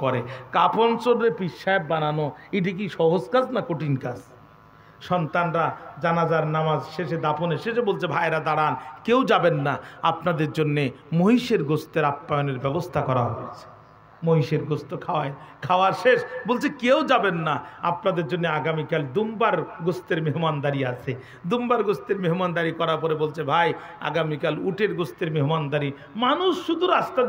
করে কাফন চোরে পীর সাহেব বানানো, এটি কি সহজ কাজ না কঠিন কাজ? সন্তানরা জানাজার নামাজ শেষে দাফনের শেষে বলছে, ভাইরা দাঁড়ান, কেউ যাবেন না, আপনাদের জন্যে মহিষের গোস্তের আপ্যায়নের ব্যবস্থা করা হয়েছে। মহিষের গোস্ত খাওয়ার শেষ বলছে কেউ যাবেন না, আপনাদের জন্য আগামীকাল দুম্বার গোস্তের মেহমানদারি আছে। দুম্বার গোস্তের মেহমানদারি করার পরে বলছে, ভাই আগামীকাল উটের গোস্তের মেহমানদারি। মানুষ শুধু রাস্তা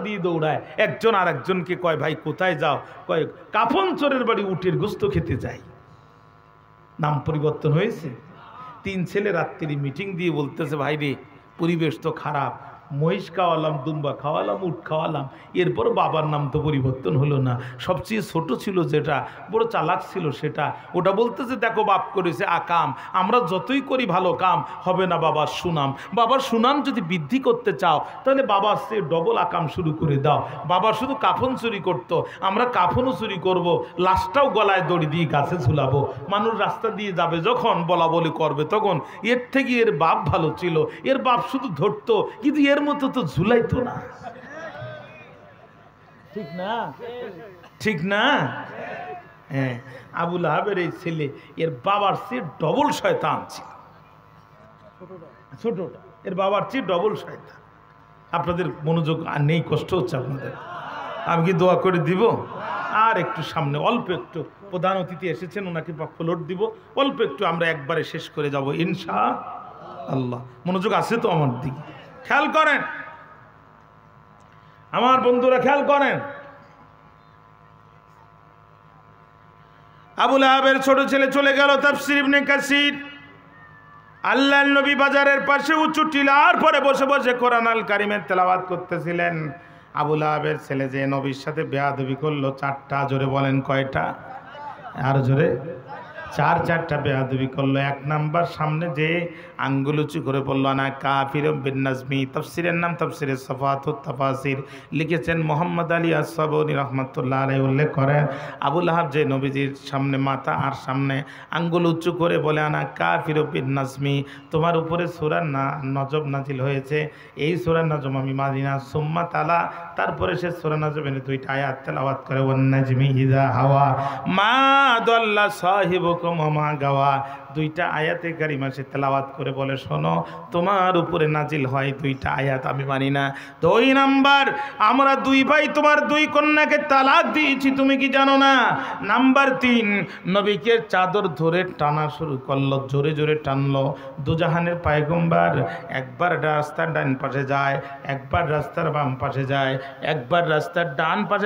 দিয়ে দৌড়ায়, একজন আর একজনকে কয়, ভাই কোথায় যাও? কয় কাফন চোরের বাড়ি উটের গোস্ত খেতে যাই। নাম পরিবর্তন হয়েছে। 3 ছেলে রাত্রি মিটিং দিয়ে বলতেছে, ভাই রে পরিবেশ তো খারাপ, মহিষ খাওয়ালাম, দুম্বা খাওয়ালাম, উট খাওয়ালাম, এরপর বাবার নাম তো পরিবর্তন হলো না। সবচেয়ে ছোট ছিল যেটা, বড় চালাক ছিল সেটা, ওটা বলতেছে দেখো বাপ করেছে আকাম, আমরা যতই করি ভালো কাম হবে না বাবার সুনাম। বাবার সুনাম যদি বৃদ্ধি করতে চাও তাহলে বাবার সে ডবল আকাম শুরু করে দাও। বাবা শুধু কাফন চুরি করতো, আমরা কাফনও চুরি করব, লাশটাও গলায় দড়ি দিয়ে গাছে ঝুলাবো। মানুষ রাস্তা দিয়ে যাবে যখন বলা বলি করবে তখন এর থেকে এর বাপ ভালো ছিল, এর বাপ শুধু ধরতো কিন্তু এর মতো তো ঝুলাইতো না। ঠিক না? ঠিক না? হ্যাঁ, আবুল আহাবের এই ছেলে এর বাবার চেয়ে ডবল শয়তান ছিল। ছোটটা এর বাবার চেয়ে ডবল শয়তান। আপনাদের মনোযোগ আর নেই, কষ্ট হচ্ছে আপনাদের। আমি কি দোয়া করে দিব? আর একটু সামনে অল্প একটু প্রধান অতিথি এসেছেন, ওনাকে ফ্লোট দিব, অল্প একটু আমরা একবারে শেষ করে যাব ইনশাআল্লাহ। মনোযোগ আছে তো আমার দিকে? খেয়াল করেন আমার বন্ধুরা, খেয়াল করেন। আবুল আহাবের ছোট ছেলে চলে গেল তাফসীর ইবনে কাসির। আল্লাহর নবী বাজারের পাশে উঁচু টিলার পরে বসে বসে কোরআন আল কারিমের তেলাওয়াত করতেছিলেন। আবুল আহাবের ছেলে যে নবীর সাথে বেয়াদবি করলো 4টা, জোরে বলেন কয়টা? আর জোরে। 4টা বেয়াদবি করলো। 1 নাম্বার সামনে যে আঙ্গুল উঁচু করে বললো আনা কাফির বিন নাজমি। তাফসীরের নাম তাফসীরে সাফাতুত তাফাসির, লিখেছেন মোহাম্মদ আলী আস-সাবুনী রাহমাতুল্লাহ আলাইহি। উল্লেখ করেন আবুল আহাব যে নবীজির সামনে মাথা আর সামনে আঙ্গুল উঁচু করে বলে আনা কাফির বিন নাজমি, তোমার উপরে সূরা নজম নাজিল হয়েছে, এই সূরা নজম আমি মানি না। সুম্মা তালা, তারপরে সে সূরা নজমের 2টা আয়াত তেলাওয়াত করে, ওয়ান নাজমি ইযা হাওয়া মা দাল্লা সাহিবুকুম ওয়া মা গাওয়া। 2টা আয়াতে কারিমা সে তেলাওয়াত করে বলে, শোনো তোমার উপরে নাজিল হয় 2টা আয়াত, আমি মানি না। 2 নাম্বার, আমরা 2 ভাই তোমার 2 কন্যাকে তালাক দিয়েছি, তুমি কি জানো না? নাম্বার 3, নবীকে চাদর ধরে টানা শুরু করলো, জোরে জোরে টানলো। দুজাহানের পয়গম্বর একবার রাস্তার ডান পাশে যায়, একবার রাস্তার বাম পাশে যায়, একবার রাস্তার ডান পাশে